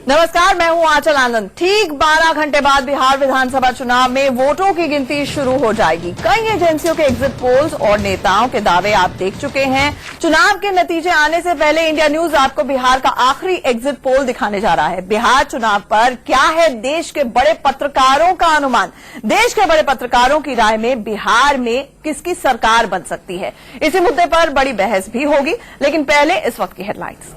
नमस्कार, मैं हूं आंचल आनंद। ठीक 12 घंटे बाद बिहार विधानसभा चुनाव में वोटों की गिनती शुरू हो जाएगी। कई एजेंसियों के एग्जिट पोल्स और नेताओं के दावे आप देख चुके हैं। चुनाव के नतीजे आने से पहले इंडिया न्यूज आपको बिहार का आखिरी एग्जिट पोल दिखाने जा रहा है। बिहार चुनाव पर क्या है देश के बड़े पत्रकारों का अनुमान? देश के बड़े पत्रकारों की राय में बिहार में किसकी सरकार बन सकती है? इसी मुद्दे पर बड़ी बहस भी होगी, लेकिन पहले इस वक्त की हेडलाइंस।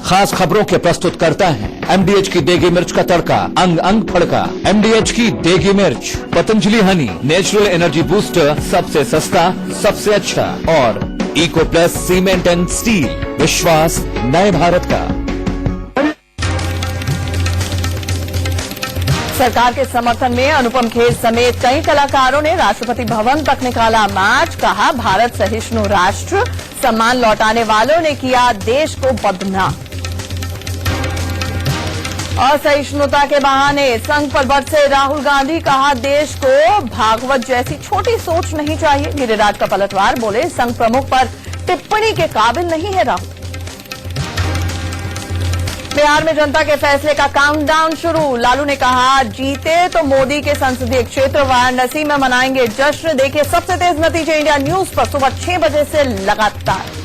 खास खबरों के प्रस्तुत करता है एमडीएच की देगी मिर्च का तड़का, अंग अंग फड़का। एमडीएच की Degi Mirch, Patanjali honey, natural energy booster, सबसे सस्ता, सबसे अच्छा। और eco plus cement and steel, विश्वास नए भारत का। सरकार के समर्थन में अनुपम खेर समेत कई कलाकारों ने राष्ट्रपति भवन तक निकाला मार्च। कहा, भारत सहिष्णु राष्ट्र, सम्मान लौटाने वालों ने किया देश को बदनाम। असहिष्णुता के बहाने संघ पर बरसे राहुल गांधी। कहा, देश को भागवत जैसी छोटी सोच नहीं चाहिए। गिरिराज का पलटवार, बोले संघ प्रमुख पर टिप्पणी के काबिल नहीं है राहुल। बिहार में जनता के फैसले का काउंटडाउन शुरू। लालू ने कहा, जीते तो मोदी के संसदीय क्षेत्र वाराणसी में मनाएंगे जश्न। देखिए सबसे तेज नतीजे इंडिया न्यूज पर सुबह 6 बजे से लगातार।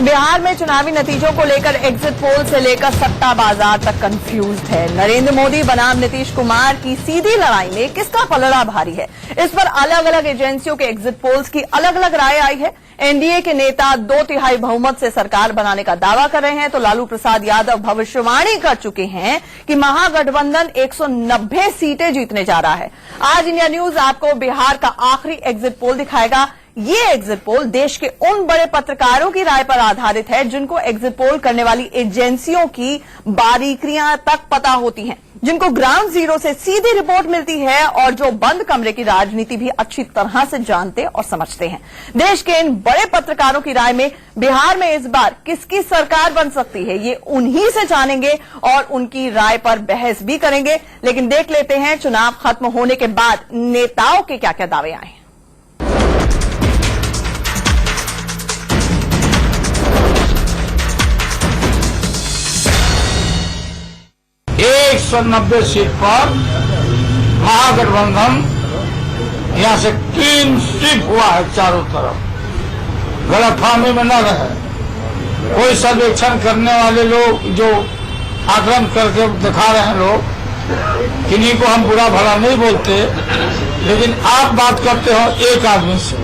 बिहार में चुनावी नतीजों को लेकर एग्जिट पोल से लेकर सट्टा बाजार तक कंफ्यूज्ड है। नरेंद्र मोदी बनाम नीतीश कुमार की सीधी लड़ाई में किसका पलड़ा भारी है? इस पर अलग अलग एजेंसियों के एग्जिट पोल्स की अलग अलग राय आई है। एनडीए के नेता 2/3 बहुमत से सरकार बनाने का दावा कर रहे हैं, तो लालू प्रसाद यादव भविष्यवाणी कर चुके हैं कि महागठबंधन 190 सीटें जीतने जा रहा है। आज इंडिया न्यूज आपको बिहार का आखिरी एग्जिट पोल दिखाएगा। ये एग्जिट पोल देश के उन बड़े पत्रकारों की राय पर आधारित है जिनको एग्जिट पोल करने वाली एजेंसियों की बारीकियां तक पता होती हैं, जिनको ग्राउंड जीरो से सीधी रिपोर्ट मिलती है और जो बंद कमरे की राजनीति भी अच्छी तरह से जानते और समझते हैं। देश के इन बड़े पत्रकारों की राय में बिहार में इस बार किसकी सरकार बन सकती है, ये उन्हीं से जानेंगे और उनकी राय पर बहस भी करेंगे। लेकिन देख लेते हैं चुनाव खत्म होने के बाद नेताओं के क्या क्या दावे आए हैं। 190 सीट पर महागठबंधन यहां से क्लीन स्वीप हुआ है। चारों तरफ गलतफहमी में न रहे। कोई सर्वेक्षण करने वाले लोग जो आकलन करके दिखा रहे हैं लोग, किन्हीं को हम बुरा भला नहीं बोलते, लेकिन आप बात करते हो एक आदमी से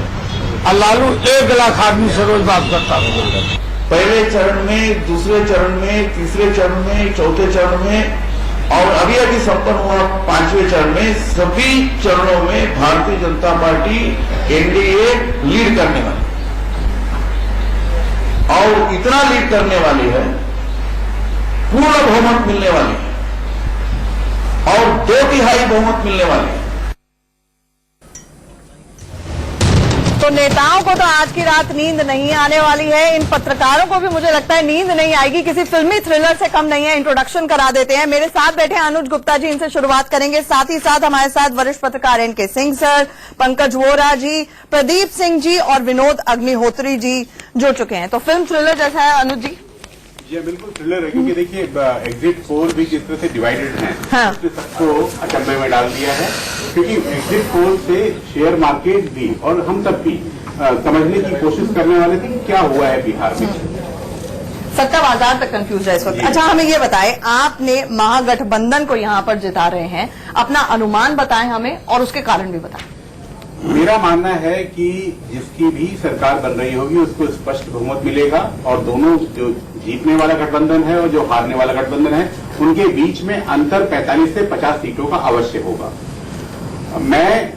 और लालू 1 लाख आदमी से रोज बात करता था। पहले चरण में, दूसरे चरण में, तीसरे चरण में, चौथे चरण में और अभी अभी संपन्न हुआ 5वें चरण में, सभी चरणों में Bharatiya Janata party NDA lead करने वाली और इतना लीड करने वाली है, पूर्ण बहुमत मिलने वाली है और 2/3 बहुमत मिलने वाली है। तो नेताओं को तो आज की रात नींद नहीं आने वाली है। इन पत्रकारों को भी मुझे लगता है नींद नहीं आएगी। किसी फिल्मी थ्रिलर से कम नहीं है। इंट्रोडक्शन करा देते हैं। मेरे साथ बैठे अनुज गुप्ता जी, इनसे शुरुआत करेंगे। साथ ही साथ हमारे साथ वरिष्ठ पत्रकार एनके सिंह सर, पंकज वोरा जी, प्रदीप सिंह जी और विनोद अग्निहोत्री जी जुड़ चुके हैं। तो फिल्म थ्रिलर जैसा है अनुज जी? जी बिल्कुल थ्रिलर है, क्योंकि देखिए एग्जिट पोल भी जिस तरह से डिवाइडेड है, हाँ। उसने सबको अचंभे में डाल दिया है। क्योंकि एग्जिट पोल से शेयर मार्केट भी और हम सब भी समझने की कोशिश करने वाले थे कि क्या हुआ है बिहार में। सट्टा बाजार तक कंफ्यूज है इस वक्त। अच्छा, हमें ये बताएं, आपने महागठबंधन को यहाँ पर जिता रहे हैं, अपना अनुमान बताएं हमें और उसके कारण भी बताएं। मेरा मानना है कि जिसकी भी सरकार बन रही होगी उसको स्पष्ट बहुमत मिलेगा और दोनों जो जीतने वाला गठबंधन है और जो हारने वाला गठबंधन है उनके बीच में अंतर 45 से 50 सीटों का अवश्य होगा। मैं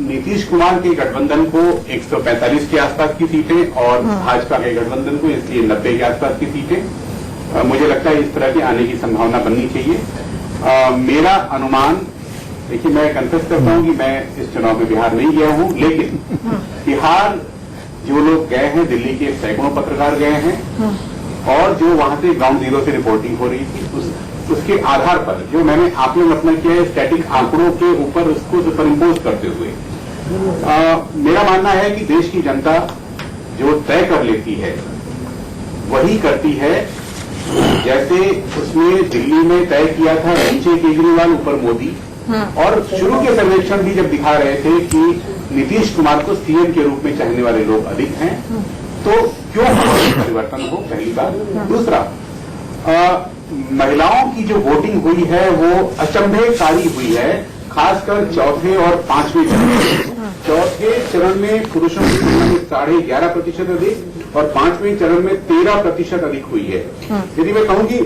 नीतीश कुमार के गठबंधन को 145 के आसपास की सीटें और भाजपा के गठबंधन को इसलिए 90 के आसपास की सीटें मुझे लगता है इस तरह की आने की संभावना बननी चाहिए। मेरा अनुमान, देखिए मैं कन्फेस करता हूं कि मैं इस चुनाव में बिहार नहीं गया हूं, लेकिन बिहार जो लोग गए हैं, दिल्ली के सैकड़ों पत्रकार गए हैं और जो वहां से ग्राउंड जीरो से रिपोर्टिंग हो रही थी, उसके आधार पर जो मैंने आपने अपना किया है स्टैटिक आंकड़ों के ऊपर उसको सुपर इम्पोज करते हुए मेरा मानना है कि देश की जनता जो तय कर लेती है वही करती है। जैसे उसने दिल्ली में तय किया था नीचे केजरीवाल ऊपर मोदी, और शुरू के सर्वेक्षण भी जब दिखा रहे थे कि नीतीश कुमार को सीएम के रूप में चाहने वाले लोग अधिक हैं, तो क्यों परिवर्तन हो, पहली बात। दूसरा, महिलाओं की जो वोटिंग हुई है वो अचंभेकारी हुई है, खासकर चौथे और पांचवें चरण में। चौथे चरण में पुरुषों की तुलना में 11.5% अधिक और पांचवें चरण में 13% अधिक हुई है। यदि मैं कहूं कि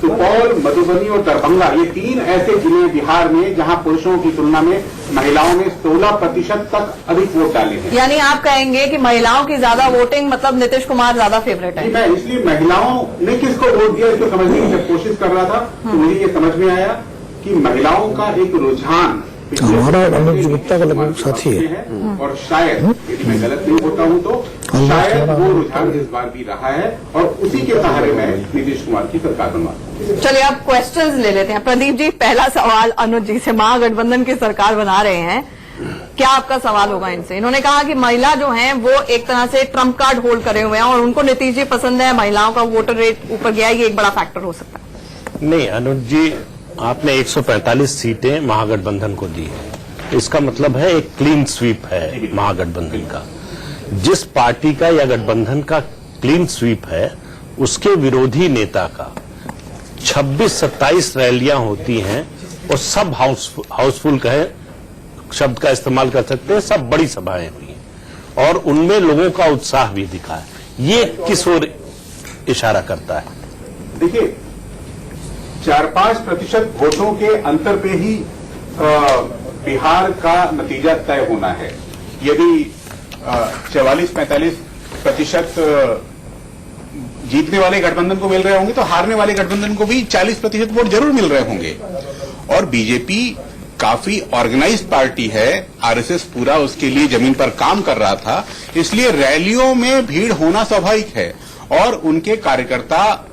सुपौल, मधुबनी और दरभंगा ये 3 ऐसे जिले बिहार में जहां पुरुषों की तुलना में महिलाओं ने 16% तक अधिक वोट डाले हैं। यानी आप कहेंगे कि महिलाओं की ज्यादा वोटिंग मतलब नीतीश कुमार ज्यादा फेवरेट है? मैं इसलिए महिलाओं ने किसको वोट दिया इसको समझने की जब कोशिश कर रहा था तो मुझे ये समझ में आया कि महिलाओं का एक रुझान हमारा अनुज गुप्ता का लगभग साथी है, और शायद यदि मैं गलत नहीं होता हूं तो शायद वो रुझान इस बार भी रहा है और उसी के सहारे में नीतीश कुमार की सरकार बनवा। चलिए अब क्वेश्चंस ले लेते हैं। प्रदीप जी, पहला सवाल अनुज जी से। महागठबंधन की सरकार बना रहे हैं, क्या आपका सवाल होगा इनसे? इन्होंने कहा कि महिला जो हैं वो एक तरह से ट्रम्प कार्ड होल्ड करे हुए हैं और उनको नीतीश जी पसंद है, महिलाओं का वोटर रेट ऊपर गया, ये एक बड़ा फैक्टर हो सकता है। नहीं अनुज जी, आपने 145 सीटें महागठबंधन को दी है, इसका मतलब है एक क्लीन स्वीप है महागठबंधन का। जिस पार्टी का या गठबंधन का क्लीन स्वीप है उसके विरोधी नेता का 26-27 रैलियां होती हैं और सब हाउसफुल कहे शब्द का इस्तेमाल कर सकते हैं, सब बड़ी सभाएं हुई हैं और उनमें लोगों का उत्साह भी दिखा है। ये किस ओर इशारा करता है? देखिए, 4-5% वोटों के अंतर पे ही बिहार का नतीजा तय होना है। यदि 44-45% जीतने वाले गठबंधन को मिल रहे होंगे तो हारने वाले गठबंधन को भी 40% वोट जरूर मिल रहे होंगे। और बीजेपी काफी ऑर्गेनाइज्ड पार्टी है, आरएसएस पूरा उसके लिए जमीन पर काम कर रहा था, इसलिए रैलियों में भीड़ होना स्वाभाविक है और उनके कार्यकर्ता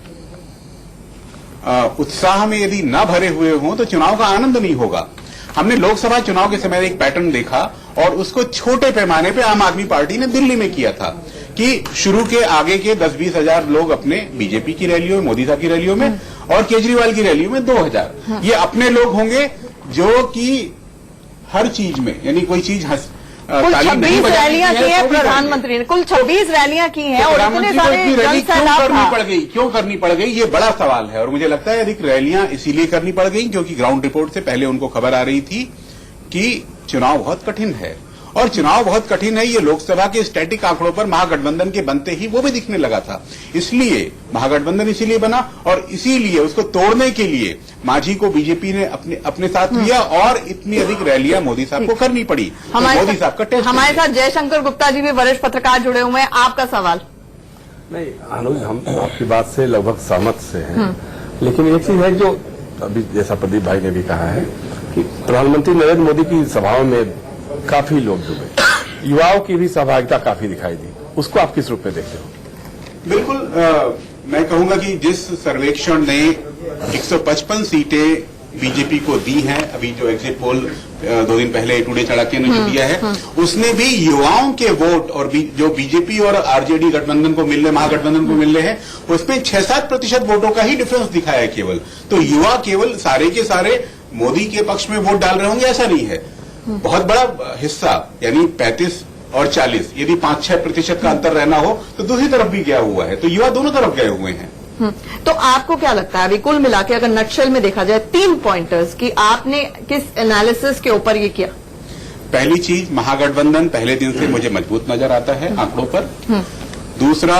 उत्साह में यदि न भरे हुए हों तो चुनाव का आनंद नहीं होगा। हमने लोकसभा चुनाव के समय एक पैटर्न देखा और उसको छोटे पैमाने पे आम आदमी पार्टी ने दिल्ली में किया था कि शुरू के आगे के 10-20 हजार लोग अपने बीजेपी की रैलियों में, मोदी साहब की रैलियों में और केजरीवाल की रैलियों में 2000 ये अपने लोग होंगे जो कि हर चीज में, यानी कोई चीज कुल 26 रैलियां की है प्रधानमंत्री ने, कुल 26 रैलियां की हैं और इतने सारे रैली क्यों करनी पड़ गई, क्यों करनी पड़ गई, ये बड़ा सवाल है। और मुझे लगता है अधिक रैलियां इसीलिए करनी पड़ गई क्योंकि ग्राउंड रिपोर्ट से पहले उनको खबर आ रही थी कि चुनाव बहुत कठिन है और चुनाव बहुत कठिन है। ये लोकसभा के स्टैटिक आंकड़ों पर महागठबंधन के बनते ही वो भी दिखने लगा था, इसलिए महागठबंधन इसीलिए बना और इसीलिए उसको तोड़ने के लिए मांझी को बीजेपी ने अपने साथ लिया और इतनी अधिक रैलियां मोदी साहब को करनी पड़ी। तो मोदी साहब का टेस्ट। हमारे साथ जयशंकर गुप्ता जी भी वरिष्ठ पत्रकार जुड़े हुए हैं, आपका सवाल। नहीं अनुज, हम आपकी बात से लगभग सहमत से हैं, लेकिन एक चीज है जो अभी जैसा प्रदीप भाई ने भी कहा है कि प्रधानमंत्री नरेंद्र मोदी की सभाओं में काफी लोग जुड़े, युवाओं की भी सहभागिता काफी दिखाई दी, उसको आप किस रूप में देखते हो? बिल्कुल, मैं कहूंगा कि जिस सर्वेक्षण ने 155 सीटें बीजेपी को दी हैं, अभी जो एग्जिट पोल 2 दिन पहले टुडे चाणक्य ने जो दिया है, उसने भी युवाओं के वोट और जो बीजेपी और आरजेडी गठबंधन को मिल रहे, महागठबंधन को मिल रहे हैं, उसमें 6-7% वोटों का ही डिफरेंस दिखाया है केवल। तो युवा केवल सारे के सारे मोदी के पक्ष में वोट डाल रहे होंगे ऐसा नहीं है, बहुत बड़ा हिस्सा यानी 35 और 40 यदि 5-6% का अंतर रहना हो तो दूसरी तरफ भी गया हुआ है, तो युवा दोनों तरफ गए हुए हैं। तो आपको क्या लगता है अभी कुल मिला के अगर नक्शल में देखा जाए 3 पॉइंटर्स कि आपने किस एनालिसिस के ऊपर ये किया? पहली चीज, महागठबंधन पहले दिन से मुझे मजबूत नजर आता है आंकड़ों पर। दूसरा,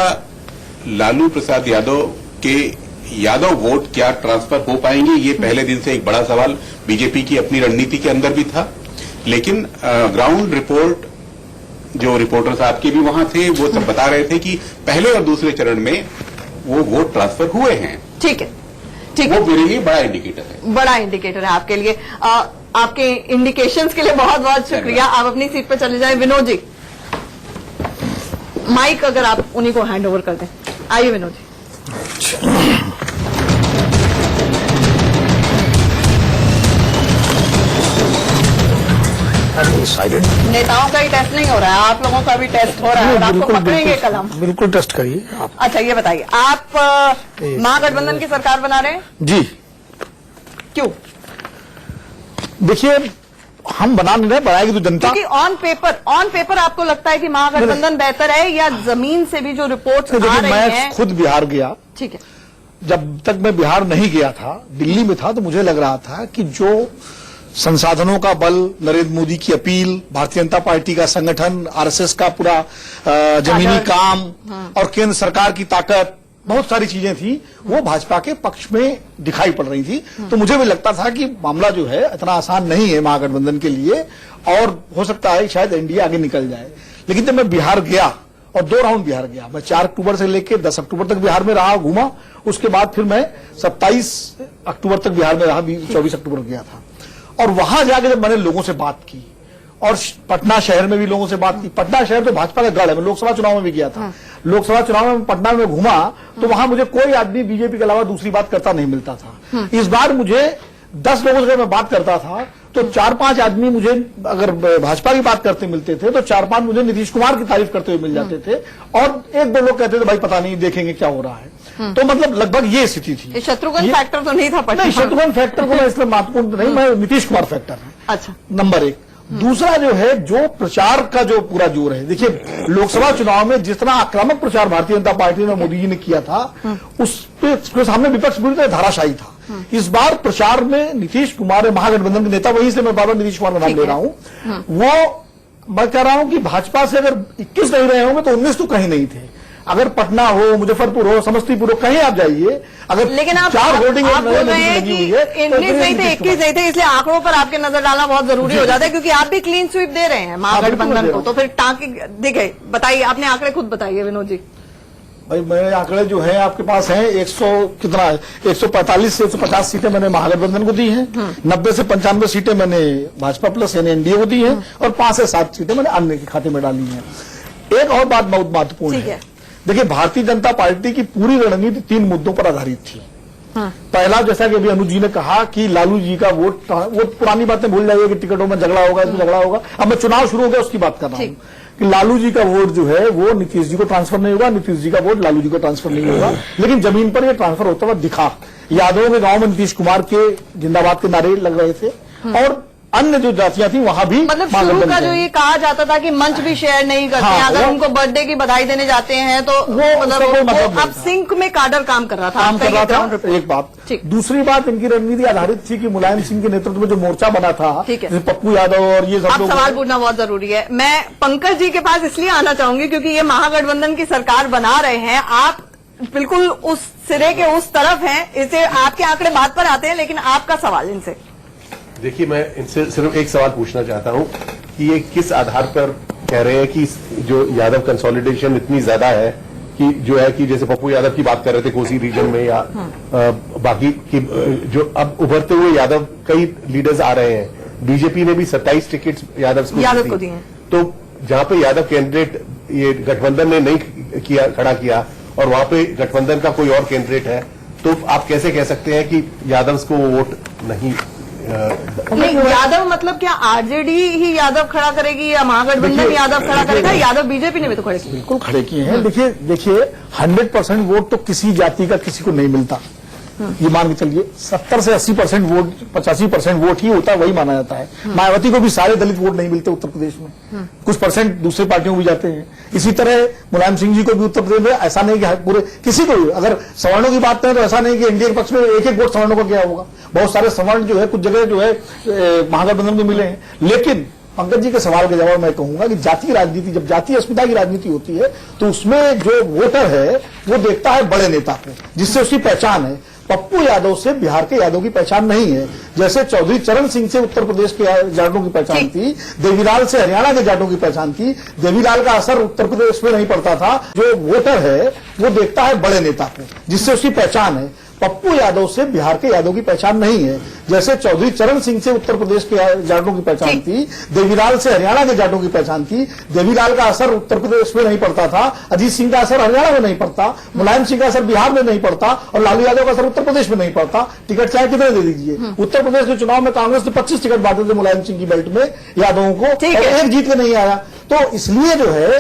लालू प्रसाद यादव के यादव वोट क्या ट्रांसफर हो पाएंगे, ये पहले दिन से एक बड़ा सवाल बीजेपी की अपनी रणनीति के अंदर भी था, लेकिन ग्राउंड रिपोर्ट जो रिपोर्टर्स आपके भी वहां थे वो सब बता रहे थे कि पहले और दूसरे चरण में वो वोट ट्रांसफर हुए हैं। ठीक है, ठीक है, वो मेरे लिए बड़ा इंडिकेटर है, बड़ा इंडिकेटर है आपके लिए। आपके इंडिकेशंस के लिए बहुत बहुत शुक्रिया। आप अपनी सीट पर चले जाएं। विनोद जी, माइक अगर आप उन्हीं को हैंड ओवर कर दें। आइए विनोद जी। डिसाइडेड। नेताओं का ही टेस्ट नहीं हो रहा है, आप लोगों का भी टेस्ट हो रहा है और आपको पकड़ेंगे कलम। बिल्कुल टेस्ट करिए आप। अच्छा ये बताइए, आप महागठबंधन की सरकार बना रहे हैं? जी क्यों? देखिए, हम बना नहीं रहे, बनाएगी तो जनता। क्योंकि ऑन पेपर आपको लगता है कि महागठबंधन बेहतर है, या जमीन से भी जो रिपोर्ट्स आ रही मैं हैं? खुद बिहार गया, ठीक है, जब तक मैं बिहार नहीं गया था, दिल्ली में था, तो मुझे लग रहा था कि जो संसाधनों का बल, नरेंद्र मोदी की अपील, भारतीय जनता पार्टी का संगठन, आरएसएस का पूरा जमीनी काम और केंद्र सरकार की ताकत, बहुत सारी चीजें थी, वो भाजपा के पक्ष में दिखाई पड़ रही थी। तो मुझे भी लगता था कि मामला जो है इतना आसान नहीं है महागठबंधन के लिए, और हो सकता है शायद एनडीए आगे निकल जाए। लेकिन जब मैं बिहार गया, और 2 राउंड बिहार गया, मैं 4 अक्टूबर से लेकर 10 अक्टूबर तक बिहार में रहा, घूमा, उसके बाद फिर मैं 27 अक्टूबर तक बिहार में रहा, 24 अक्टूबर गया था। और वहां जाकर जब मैंने लोगों से बात की, और पटना शहर में भी लोगों से बात की, पटना शहर तो भाजपा का गढ़ है, मैं लोकसभा चुनाव में भी गया था, लोकसभा चुनाव में पटना में घूमा, तो वहां मुझे कोई आदमी बीजेपी के अलावा दूसरी बात करता नहीं मिलता था। इस बार मुझे 10 लोगों से मैं बात करता था, तो 4-5 आदमी मुझे अगर भाजपा की बात करते मिलते थे, तो 4-5 मुझे नीतीश कुमार की तारीफ करते हुए मिल जाते थे, और 1-2 लोग कहते थे भाई पता नहीं, देखेंगे क्या हो रहा है। तो मतलब लगभग ये स्थिति थी। शत्रुघ्न फैक्टर तो नहीं था पटना? शत्रुघ्न फैक्टर को मैं इसलिए महत्वपूर्ण नहीं, मैं नीतीश कुमार फैक्टर है। अच्छा, नंबर 1। दूसरा जो है, जो प्रचार का जो पूरा जोर है, देखिए लोकसभा चुनाव में जितना आक्रामक प्रचार भारतीय जनता पार्टी ने मोदी जी ने किया था, उसके सामने विपक्ष पूरी तरह धाराशायी था। इस बार प्रचार में नीतीश कुमार, महागठबंधन के नेता, वहीं से मैं बार बार नीतीश कुमार का नाम ले रहा हूं, वो मैं कह रहा हूं कि भाजपा से अगर 21 नहीं रहे होंगे तो 19 तो कहीं नहीं थे। अगर पटना हो, मुजफ्फरपुर हो, समस्तीपुर हो, कहीं आप जाइए, अगर लेकिन आप 4 होर्डिंग बोल रहे हैं कि 19 नहीं थे, 21 नहीं थे, इसलिए आंकड़ों पर आपके नजर डालना बहुत जरूरी हो जाता है, क्योंकि आप भी क्लीन स्वीप दे रहे हैं महागठबंधन को, तो फिर टांकी देखिए। बताइए, आपने आंकड़े खुद बताइए विनोद जी। भाई मेरे आंकड़े जो है आपके पास हैं, 100 कितना है, 145 से 150 सीटें मैंने महागठबंधन को दी हैं, 90 से 95 सीटें मैंने भाजपा प्लस यानी एनडीए को दी हैं, और 5 से 7 सीटें मैंने अन्य के खाते में डाली हैं। एक और बात बहुत महत्वपूर्ण है, देखिए भारतीय जनता पार्टी की पूरी रणनीति 3 मुद्दों पर आधारित थी। पहला, जैसा कि अभी अनुज जी ने कहा कि लालू जी का वोट, वो पुरानी बातें भूल जाइए कि टिकटों में झगड़ा होगा, इसमें झगड़ा होगा। अब मैं चुनाव शुरू हो गया उसकी बात कर रहा हूं कि लालू जी का वोट जो है वो नीतीश जी को ट्रांसफर नहीं होगा, नीतीश जी का वोट लालू जी को ट्रांसफर नहीं होगा। लेकिन जमीन पर यह ट्रांसफर होता हुआ दिखा। यादवों के गांव में नीतीश कुमार के जिंदाबाद के नारे लग रहे थे, और अन्य जो जातियां थी वहां भी, मतलब शुरू का जो ये कहा जाता था कि मंच भी शेयर नहीं करते हैं, अगर उनको बर्थडे की बधाई देने जाते हैं तो वो अब सिंक में काडर काम कर रहा था। एक बात। दूसरी बात, इनकी रणनीति आधारित थी कि मुलायम सिंह के नेतृत्व में जो मोर्चा बना था, पप्पू यादव और ये सब लोग, सवाल पूछना बहुत जरूरी है। मैं पंकज जी के पास इसलिए आना चाहूंगी क्योंकि ये महागठबंधन की सरकार बना रहे हैं, आप बिल्कुल उस सिरे के उस तरफ हैं, इसे आपके आंकड़े बात पर आते हैं, लेकिन आपका सवाल इनसे। देखिए, मैं इनसे सिर्फ एक सवाल पूछना चाहता हूं कि ये किस आधार पर कह रहे हैं कि जो यादव कंसोलिडेशन इतनी ज्यादा है कि जो है कि जैसे पप्पू यादव की बात कर रहे थे कोसी रीजन में, या बाकी की जो अब उभरते हुए यादव कई लीडर्स आ रहे हैं, बीजेपी ने भी 27 टिकट्स यादव को दी हैं, तो जहां पे यादव कैंडिडेट ये गठबंधन ने नहीं खड़ा किया और वहां पे गठबंधन का कोई और कैंडिडेट है, तो आप कैसे कह सकते हैं कि यादव को वोट नहीं? यादव मतलब क्या आरजेडी ही यादव खड़ा करेगी या महागठबंधन यादव खड़ा करेगा? यादव बीजेपी ने भी तो खड़े किए, बिल्कुल खड़े किए हैं। देखिए 100% वोट तो किसी जाति का किसी को नहीं मिलता, ये मान के चलिए 70 से 80% वोट, 85% वोट ही होता है, वही माना जाता है। मायावती को भी सारे दलित वोट नहीं मिलते उत्तर प्रदेश में, कुछ परसेंट दूसरी पार्टियों को भी जाते हैं। इसी तरह मुलायम सिंह जी को भी उत्तर प्रदेश में ऐसा नहीं कि पूरे किसी को भी, अगर सवर्णों की बात करें तो ऐसा नहीं कि एनडीए के पक्ष में एक वोट सवर्णों का क्या होगा, बहुत सारे सवर्ण जो है कुछ जगह जो है महागठबंधन को मिले हैं। लेकिन पंकज जी के सवाल के जवाब मैं कहूंगा कि जाति राजनीति, जब जातीय अस्मिता की राजनीति होती है तो उसमें जो वोटर है वो देखता है बड़े नेता को, जिससे उसकी पहचान है। पप्पू यादव से बिहार के यादव की पहचान नहीं है, जैसे चौधरी चरण सिंह से उत्तर प्रदेश के जाटों की पहचान थी, देवीलाल से हरियाणा के जाटों की पहचान थी। देवीलाल का असर उत्तर प्रदेश में नहीं पड़ता था। जो वोटर है वो देखता है बड़े नेता को, जिससे उसकी पहचान है। पप्पू यादव से बिहार के यादव की पहचान नहीं है। जैसे चौधरी चरण सिंह से उत्तर प्रदेश के जाटों की पहचान थी, देवीलाल से हरियाणा के जाटों की पहचान थी। देवीलाल का असर उत्तर प्रदेश में नहीं पड़ता था, अजीत सिंह का असर हरियाणा में नहीं पड़ता, मुलायम सिंह का असर बिहार में नहीं पड़ता और लालू यादव का असर उत्तर प्रदेश में नहीं पड़ता। टिकट चाहे कितने दे दीजिए। उत्तर प्रदेश के चुनाव में कांग्रेस ने 25 टिकट बांटे थे मुलायम सिंह की बेल्ट में यादवों को, और एक जीत के नहीं आया। तो इसलिए जो है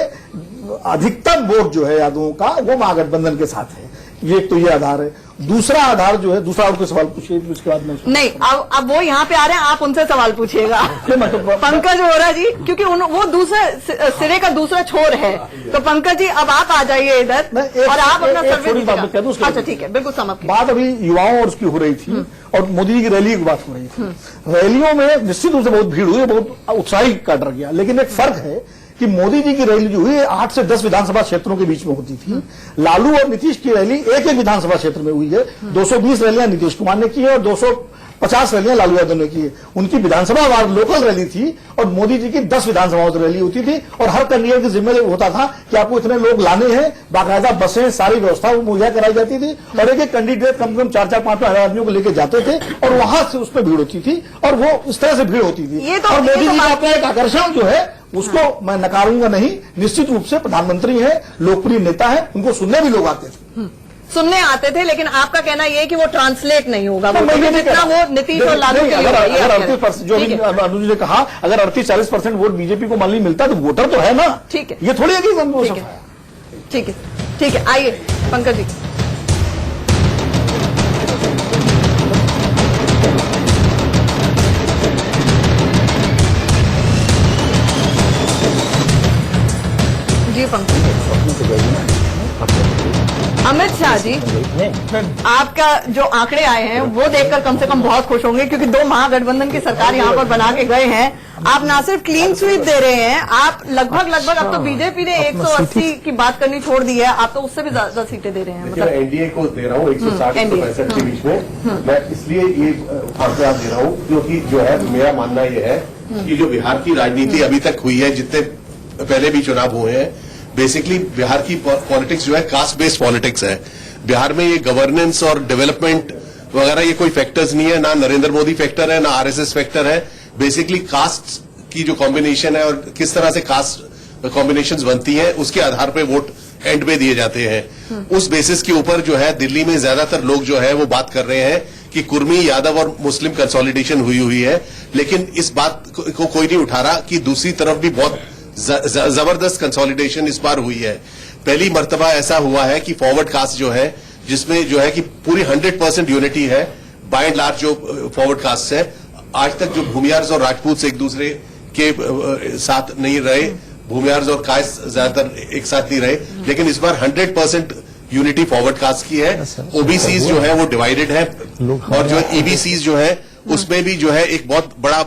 अधिकतम वोट जो है यादवों का वो महागठबंधन के साथ है। ये एक तो ये आधार है। दूसरा आधार जो है, दूसरा और कोई सवाल पूछिए उसके बाद में। नहीं, अब वो यहाँ पे आ रहे हैं, आप उनसे सवाल पूछिएगा। पंकज वोरा जी, क्योंकि वो दूसरे सिरे का दूसरा छोर है। तो पंकज जी अब आप आ जाइए इधर और आप अपना सर्वे। अच्छा ठीक है, बिल्कुल समझ। बात अभी युवाओं और उसकी हो रही थी और मोदी जी की रैली की बात हो रही थी। रैलियों में निश्चित रूप से बहुत भीड़ हुई, बहुत उत्साही का डर गया। लेकिन एक फर्क है कि मोदी जी की रैली जो हुई 8 से 10 विधानसभा क्षेत्रों के बीच में होती थी। लालू और नीतीश की रैली एक एक विधानसभा क्षेत्र में हुई है। 220 रैलियां नीतीश कुमार ने की है और 250 रैलियां लालू यादव ने की है। उनकी विधानसभा वार लोकल रैली थी और मोदी जी की 10 विधानसभाओं से रैली होती थी। और हर कैंडिडेट की जिम्मेदारी होता था कि आपको इतने लोग लाने हैं, बाकायदा बसें, सारी व्यवस्था मुहैया कराई जाती थी और एक एक कैंडिडेट कम से कम 4-5 हजार आदमियों को लेकर जाते थे और वहां से उसमें भीड़ होती थी और वो इस तरह से भीड़ होती थी। और मोदी जी का अपना एक आकर्षण जो है उसको मैं नकारूंगा नहीं। निश्चित रूप से प्रधानमंत्री है, लोकप्रिय नेता है, उनको सुनने भी लोग आते थे। सुनने आते थे, लेकिन आपका कहना यह है कि वो ट्रांसलेट नहीं होगा। जितना वो नीतीश और लालू के लिए। अगर 38% जो अनुज ने कहा, अगर 38-40% वोट बीजेपी को मान ली मिलता तो वोटर तो है ना। ठीक है, ये थोड़ी है कि ठीक है, ठीक है। आइए पंकज जी। जी पंकज, अमित शाह जी, आपका जो आंकड़े आए हैं वो देखकर कम से कम बहुत खुश होंगे, क्योंकि 2 महागठबंधन की सरकार यहां पर बना के गए हैं। आप ना सिर्फ क्लीन स्वीप दे रहे हैं, आप लगभग अब तो बीजेपी ने 180 की बात करनी छोड़ दी है, आप तो उससे भी ज्यादा सीटें दे रहे हैं। मतलब एनडीए को दे रहा हूँ 160-165 के बीच में। मैं इसलिए ये आंकड़ा दे रहा हूँ क्योंकि जो है मेरा मानना यह है कि जो बिहार की राजनीति अभी तक हुई है, जितने पहले भी चुनाव हुए हैं, बेसिकली बिहार की पॉलिटिक्स जो है कास्ट बेस्ड पॉलिटिक्स है। बिहार में ये गवर्नेंस और डेवलपमेंट वगैरह ये कोई फैक्टर्स नहीं है, ना नरेंद्र मोदी फैक्टर है, ना आरएसएस फैक्टर है। बेसिकली कास्ट की जो कॉम्बिनेशन है और किस तरह से कास्ट कॉम्बिनेशंस बनती हैं, उसके आधार पे वोट एंड में दिए जाते हैं। उस बेसिस के ऊपर जो है दिल्ली में ज्यादातर लोग जो है वो बात कर रहे हैं कि कुर्मी, यादव और मुस्लिम कंसोलिडेशन हुई है। लेकिन इस बात को कोई नहीं उठा रहा कि दूसरी तरफ भी बहुत जबरदस्त कंसोलिडेशन इस बार हुई है। पहली मर्तबा ऐसा हुआ है कि फॉरवर्ड कास्ट जो है, जिसमें जो है कि पूरी 100% यूनिटी है बाय एंड लार्ज जो फॉरवर्ड कास्ट है। आज तक जो भूमियार्स और राजपूत एक दूसरे के साथ नहीं रहे, भूमियार्स और कायस ज्यादातर एक साथ नहीं रहे, लेकिन इस बार 100% यूनिटी फॉरवर्ड कास्ट की है। ओबीसीज जो है वो डिवाइडेड है और जो ईबीसीज जो है उसमें भी जो है एक बहुत बड़ा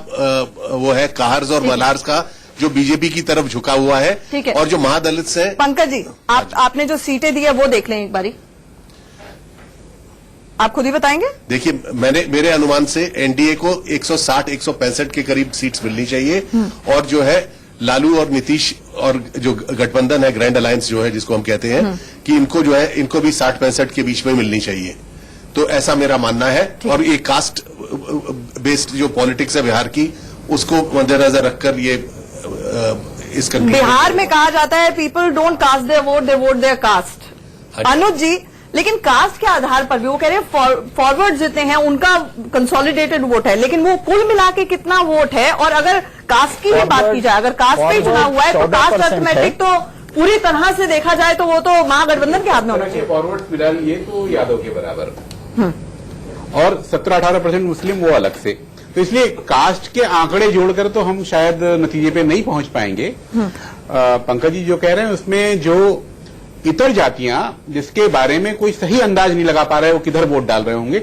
वो है काहर्स और मलार्स का जो बीजेपी की तरफ झुका हुआ है। और जो महादलित है। पंकज जी, आपने जो सीटें दी है वो देख लें एक बारी, आप खुद ही बताएंगे। देखिए, मेरे अनुमान से एनडीए को 160-165 के करीब सीट्स मिलनी चाहिए और जो है लालू और नीतीश और जो गठबंधन है, ग्रैंड अलायंस जो है जिसको हम कहते हैं, कि इनको जो है इनको भी 60-65 के बीच में मिलनी चाहिए। तो ऐसा मेरा मानना है। और ये कास्ट बेस्ड जो पॉलिटिक्स है बिहार की, उसको मद्देनजर रखकर ये इस बिहार में कहा जाता है people don't cast their vote, they vote their caste. Anuj ji, लेकिन कास्ट के आधार पर भी वो कह रहे हैं फॉरवर्ड जितने हैं उनका कंसोलिडेटेड वोट है, लेकिन वो कुल मिला के कितना वोट है? और अगर कास्ट की भी बात की जाए, अगर कास्ट पे ही चुनाव हुआ है तो कास्ट अर्थमेटिक तो पूरी तरह से देखा जाए तो वो तो महागठबंधन के हाथ में होना चाहिए। फॉरवर्ड फिलहाल ये तो यादव के बराबर और 17-18% मुस्लिम वो अलग से। तो इसलिए कास्ट के आंकड़े जोड़कर तो हम शायद नतीजे पे नहीं पहुंच पाएंगे। पंकज जी जो कह रहे हैं उसमें जो इतर जातियां जिसके बारे में कोई सही अंदाज नहीं लगा पा रहे वो किधर वोट डाल रहे होंगे,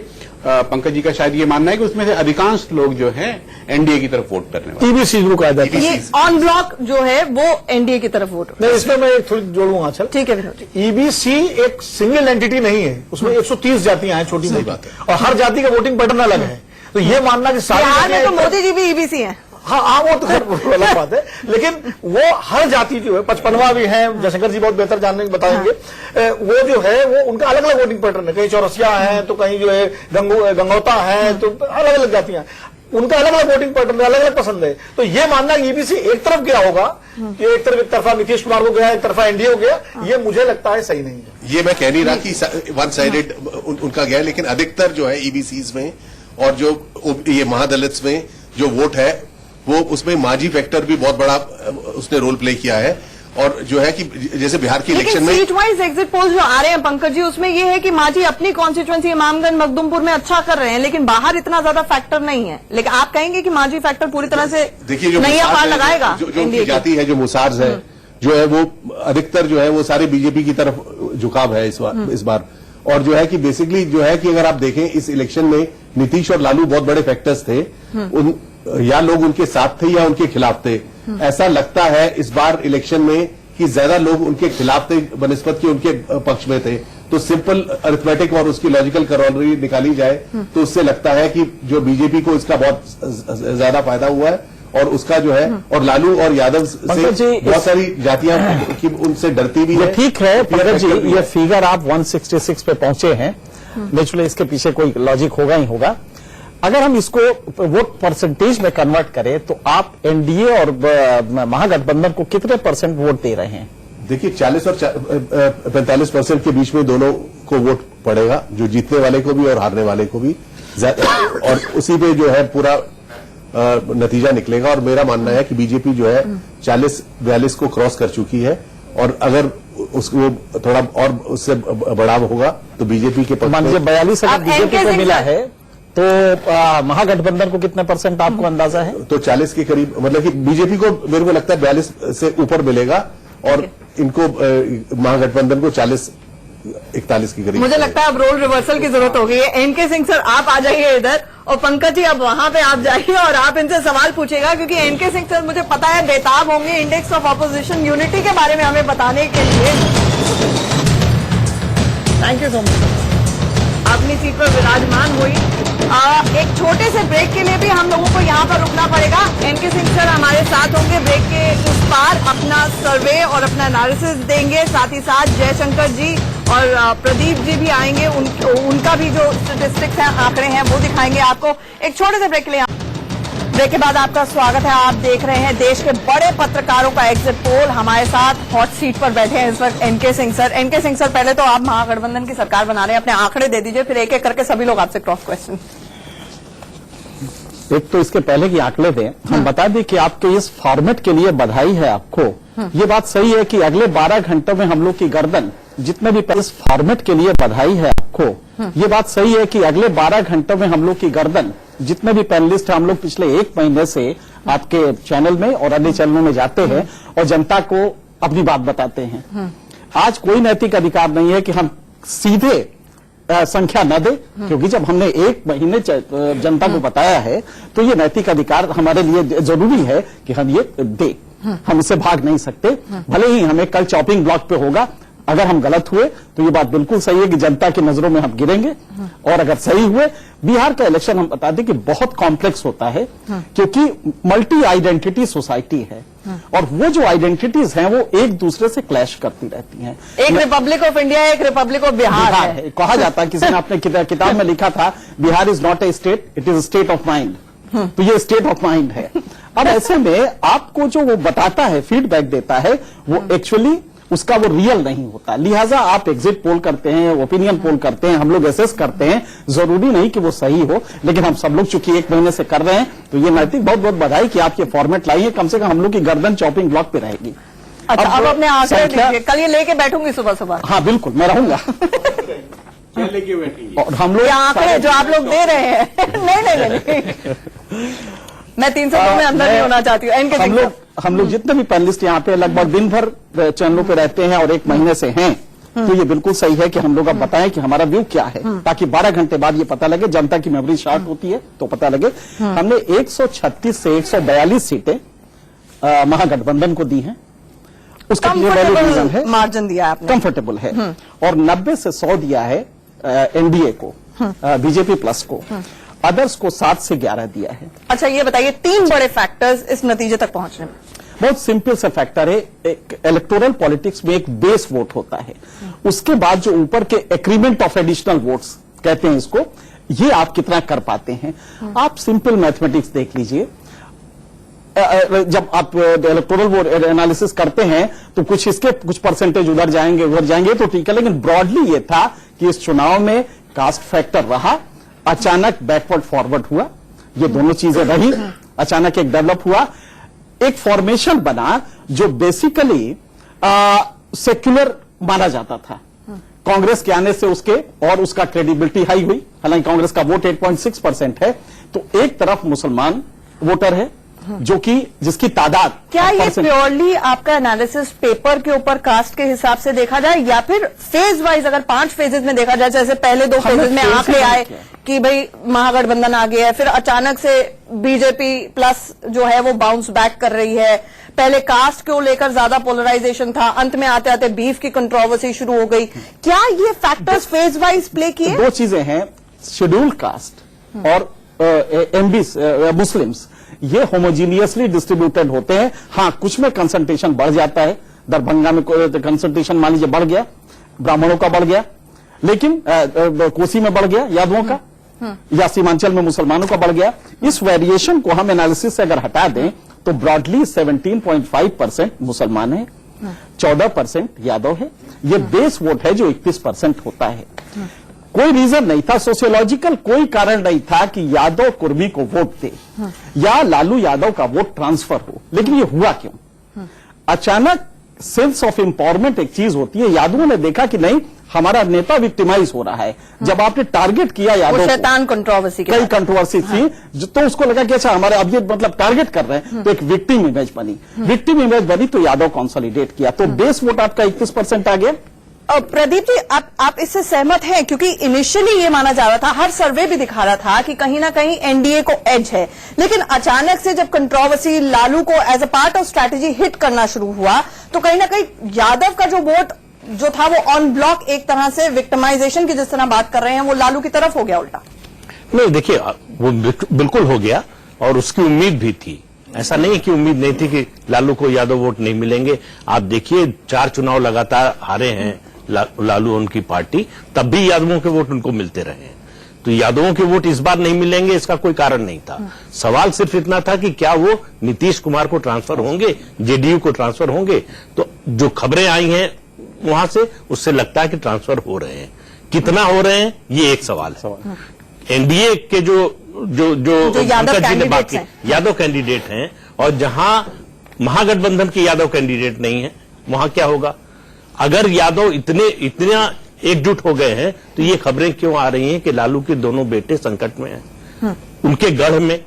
पंकज जी का शायद ये मानना है कि उसमें से अधिकांश लोग जो है एनडीए की तरफ वोट करने वाले। ईबीसी को कायदा ये ऑन ब्लॉक जो है वो एनडीए की तरफ वोट। नहीं, इसमें मैं एक थोड़ी जोड़ूंगा। चल ठीक है। ईबीसी एक सिंगल एंटिटी नहीं है, उसमें 130 जातियां हैं, छोटी मोटी, और हर जाति का वोटिंग पैटर्न अलग है। तो ये मानना कि बिहार में तो मोदी जी भी ईबीसी हैं। हाँ वो तो खैर अलग बात है, लेकिन वो हर जाति जो है 55वां भी है, जयशंकर जी बहुत बेहतर जानने बताएंगे, वो जो है वो उनका अलग अलग वोटिंग पैटर्न है, कहीं चौरसिया है तो कहीं जो है गंगौता है, तो अलग अलग जातियां, उनका अलग अलग वोटिंग पैटर्न है, अलग अलग पसंद है। तो ये मानना कि ईबीसी एक तरफ गया होगा, कि एक तरफा नीतीश कुमार को गया, एक तरफा एनडीए को गया, ये मुझे लगता है सही नहीं है। ये मैं कह नहीं रहा कि वन साइडेड उनका गया, लेकिन अधिकतर जो है ईबीसीज में और जो ये महादलित्स में जो वोट है वो उसमें मांझी फैक्टर भी बहुत बड़ा उसने रोल प्ले किया है। और जो है कि जैसे बिहार की इलेक्शन में सीट वाइज एग्जिट पोल जो आ रहे हैं पंकज जी, उसमें ये है कि मांझी अपनी कॉन्स्टिट्यूएंसी इमामगंज मखदुमपुर में अच्छा कर रहे हैं, लेकिन बाहर इतना ज्यादा फैक्टर नहीं है। लेकिन आप कहेंगे कि मांझी फैक्टर पूरी तरह से देखिए जो नैया पार लगाएगा, जो उनकी जाति है, जो मुसार्ज है, जो है वो अधिकतर जो है वो सारे बीजेपी की तरफ झुकाव है इस बार। और जो है कि बेसिकली जो है कि अगर आप देखें इस इलेक्शन में नीतीश और लालू बहुत बड़े फैक्टर्स थे, या लोग उनके साथ थे या उनके खिलाफ थे। ऐसा लगता है इस बार इलेक्शन में कि ज्यादा लोग उनके खिलाफ थे बनिस्बत के उनके पक्ष में थे। तो सिंपल अरिथमेटिक और उसकी लॉजिकल करोलरी निकाली जाए तो उससे लगता है कि जो बीजेपी को इसका बहुत ज्यादा फायदा हुआ है, और उसका जो है और लालू और यादव से बहुत सारी जातियां की उनसे डरती भी है। ठीक है पंकज जी, ये फिगर आप 166 पे पहुंचे हैं, नेचुरली इसके पीछे कोई लॉजिक होगा ही होगा। अगर हम इसको वोट परसेंटेज में कन्वर्ट करें तो आप एनडीए और महागठबंधन को कितने परसेंट वोट दे रहे हैं? देखिए 40 और 45% के बीच में दोनों को वोट पड़ेगा, जो जीतने वाले को भी और हारने वाले को भी, और उसी पे जो है पूरा नतीजा निकलेगा। और मेरा मानना है कि बीजेपी जो है 40-42 को क्रॉस कर चुकी है, और अगर उसको थोड़ा और उससे बढ़ाव होगा तो बीजेपी के पक्ष में 42 अगर बीजेपी को मिला है तो महागठबंधन को कितने परसेंट आपको अंदाजा है? तो 40 के करीब, मतलब कि बीजेपी को मेरे को लगता है 42 से ऊपर मिलेगा, और इनको महागठबंधन को 40-41 के करीब। मुझे लगता है अब रोल रिवर्सल की जरूरत हो गई है। एनके सिंह सर आप आ जाइए इधर, और पंकज जी अब वहां पे आप जाइए और आप इनसे सवाल पूछेगा, क्योंकि एनके सिंह सर मुझे पता है बेताब होंगे इंडेक्स ऑफ ऑपोजिशन यूनिटी के बारे में हमें बताने के लिए। थैंक यू सो मच, अपनी सीट पर विराजमान हुई। एक छोटे से ब्रेक के लिए भी हम लोगों को यहाँ पर रुकना पड़ेगा। एनके सिंह सर हमारे साथ होंगे ब्रेक के उस पार, अपना सर्वे और अपना एनालिसिस देंगे। साथ ही साथ जयशंकर जी और प्रदीप जी भी आएंगे, उनका भी जो स्टेटिस्टिक्स हैं, आंकड़े हैं, वो दिखाएंगे आपको। एक छोटे से ब्रेक के लिए, ब्रेक के बाद आपका स्वागत है। आप देख रहे हैं देश के बड़े पत्रकारों का एग्जिट पोल। हमारे साथ हॉट सीट पर बैठे हैं इस वक्त NK Singh sir. NK Singh sir, पहले तो आप महागठबंधन की सरकार बना रहे हैं, अपने आंकड़े दे दीजिए, फिर एक एक करके सभी लोग आपसे क्रॉस क्वेश्चन। एक तो इसके पहले की आंकड़े दें, हम बता दें कि आपके इस फॉर्मेट के लिए बधाई है आपको। ये बात सही है कि अगले 12 घंटों में हम लोग की गर्दन जितने भी इस फॉर्मेट के लिए बधाई है आपको। ये बात सही है कि अगले 12 घंटों में हम लोग की गर्दन जितने भी पैनलिस्ट हैं, हम लोग पिछले 1 महीने से आपके चैनल में और अन्य चैनलों में जाते हैं और जनता को अपनी बात बताते हैं। आज कोई नैतिक अधिकार नहीं है कि हम सीधे संख्या न दे, क्योंकि जब हमने 1 महीने जनता को बताया है तो ये नैतिक अधिकार हमारे लिए जरूरी है कि हम ये दे। हम इससे भाग नहीं सकते, भले ही हमें कल चॉपिंग ब्लॉक पे होगा। अगर हम गलत हुए तो ये बात बिल्कुल सही है कि जनता की नजरों में हम गिरेंगे, और अगर सही हुए, बिहार का इलेक्शन हम बता दें कि बहुत कॉम्प्लेक्स होता है, क्योंकि मल्टी आइडेंटिटी सोसाइटी है, और वो जो आइडेंटिटीज हैं वो एक दूसरे से क्लैश करती रहती हैं। एक रिपब्लिक ऑफ इंडिया, एक रिपब्लिक ऑफ बिहार है। कहा जाता है, किसी ने अपने किताब में लिखा था, Bihar is not a state, it is state of mind. तो ये स्टेट ऑफ माइंड है। अब ऐसे में आपको जो वो बताता है, फीडबैक देता है, वो एक्चुअली उसका वो रियल नहीं होता। लिहाजा आप एग्जिट पोल करते हैं, ओपिनियन पोल करते हैं, हम लोग एसेस करते हैं, जरूरी नहीं कि वो सही हो, लेकिन हम सब लोग चूंकि 1 महीने से कर रहे हैं तो ये नैतिक बहुत बहुत बधाई कि आप ये फॉर्मेट लाइए। कम से कम हम लोग की गर्दन चॉपिंग ब्लॉक पे रहेगी। अच्छा, अब अपने आंकड़े दीजिए, कल ये लेके बैठूंगी सुबह सुबह। हाँ बिल्कुल, मैं रहूंगा। लेके बैठेंगे और हम लोग आंकड़े जो आप लोग दे रहे हैं नहीं, मैं 302 में अंदर नहीं होना चाहती हूँ। हम लोग जितने भी पैनलिस्ट यहाँ पे लगभग दिन भर चैनलों पे रहते हैं और 1 महीने से हैं, तो ये बिल्कुल सही है कि हम लोग अब बताएं कि हमारा व्यू क्या है, ताकि 12 घंटे बाद ये पता लगे। जनता की मेमोरी शॉर्ट होती है तो पता लगे। हमने 136 से 142 सीटें महागठबंधन को दी हैं। उसका रीजन है, मार्जिन दिया आपने, कंफर्टेबल है। और 90 से 100 दिया है एनडीए को, बीजेपी प्लस को। अदर्स को 7 से 11 दिया है। अच्छा, ये बताइए 3 बड़े फैक्टर्स इस नतीजे तक पहुंचने में। बहुत सिंपल सा फैक्टर है, एक इलेक्टोरल पॉलिटिक्स में एक बेस वोट होता है, उसके बाद जो ऊपर के एग्रीमेंट ऑफ एडिशनल वोट्स कहते हैं इसको, ये आप कितना कर पाते हैं। आप सिंपल मैथमेटिक्स देख लीजिए, जब आप इलेक्टोरल वोट एनालिसिस करते हैं तो कुछ इसके कुछ परसेंटेज उधर जाएंगे तो ठीक है, लेकिन ब्रॉडली ये था कि इस चुनाव में कास्ट फैक्टर रहा, अचानक बैकवर्ड फॉरवर्ड हुआ, ये दोनों चीजें रही, अचानक एक डेवलप हुआ, एक फॉर्मेशन बना जो बेसिकली सेक्युलर माना जाता था। कांग्रेस के आने से उसके और उसका क्रेडिबिलिटी हाई हुई, हालांकि कांग्रेस का वोट 8.6% है, तो एक तरफ मुसलमान वोटर है जो कि जिसकी तादाद, क्या ये प्योरली आपका एनालिसिस पेपर के ऊपर कास्ट के हिसाब से देखा जाए या फिर फेज वाइज, अगर 5 फेजेज में देखा जाए, जैसे पहले 2 फेजेज में आंकड़े आए कि भाई महागठबंधन आ गया है, फिर अचानक से बीजेपी प्लस जो है वो बाउंस बैक कर रही है, पहले कास्ट को लेकर ज्यादा पोलराइजेशन था, अंत में आते आते बीफ की कंट्रोवर्सी शुरू हो गई, क्या ये फैक्टर्स फेज वाइज प्ले किए? 2 चीजें हैं, शेड्यूल्ड कास्ट और मुस्लिम्स, ये होमोजीनियसली डिस्ट्रीब्यूटेड होते हैं। हाँ, कुछ में कंसंट्रेशन बढ़ जाता है, दरभंगा में कंसंट्रेशन मान लीजिए बढ़ गया, ब्राह्मणों का बढ़ गया, लेकिन कोसी में बढ़ गया यादवों का, या सीमांचल में मुसलमानों का बढ़ गया। इस वेरिएशन को हम एनालिसिस से अगर हटा दें तो ब्रॉडली 17.5% मुसलमान है, 14% यादव है, ये बेस वोट है जो 21% होता है। कोई रीजन नहीं था, सोशियोलॉजिकल कोई कारण नहीं था कि यादव कुर्मी को वोट दे या लालू यादव का वोट ट्रांसफर हो, लेकिन ये हुआ क्यों? अचानक सेंस ऑफ एम्पावरमेंट एक चीज होती है, यादवों ने देखा कि नहीं हमारा नेता विक्टिमाइज हो रहा है। जब आपने टारगेट किया यादव को, शैतान कंट्रोवर्सी, कई कंट्रोवर्सी थी, तो उसको लगा कि अच्छा हमारे अब ये मतलब टारगेट कर रहे हैं, तो एक विक्टिम इमेज बनी, विक्टिम इमेज बनी तो यादव कंसोलिडेट किया, तो बेस वोट आपका 21% आ गया। प्रदीप जी, आप इससे सहमत हैं? क्योंकि इनिशियली ये माना जा रहा था, हर सर्वे भी दिखा रहा था कि कहीं ना कहीं एनडीए को एज है, लेकिन अचानक से जब कंट्रोवर्सी लालू को as a part of strategy hit करना शुरू हुआ, तो कहीं ना कहीं यादव का जो वोट जो था वो ऑन ब्लॉक एक तरह से विक्टिमाइजेशन की जिस तरह बात कर रहे हैं वो लालू की तरफ हो गया उल्टा। नहीं, देखिए वो बिल्कुल हो गया और उसकी उम्मीद भी थी, ऐसा नहीं कि उम्मीद नहीं थी कि लालू को यादव वोट नहीं मिलेंगे। आप देखिए 4 चुनाव लगातार हारे हैं लालू उनकी पार्टी, तब भी यादवों के वोट उनको मिलते रहे, तो यादवों के वोट इस बार नहीं मिलेंगे इसका कोई कारण नहीं था। सवाल सिर्फ इतना था कि क्या वो नीतीश कुमार को ट्रांसफर होंगे, जेडीयू को ट्रांसफर होंगे। तो जो खबरें आई हैं वहां से उससे लगता है कि ट्रांसफर हो रहे हैं, कितना हो रहे हैं ये एक सवाल है। एनडीए के जो यादव कैंडिडेट हैं और जहां महागठबंधन के यादव कैंडिडेट नहीं है वहां क्या होगा? अगर यादव इतना एकजुट हो गए हैं तो ये खबरें क्यों आ रही हैं कि लालू के दोनों बेटे संकट में हैं, उनके गढ़ में?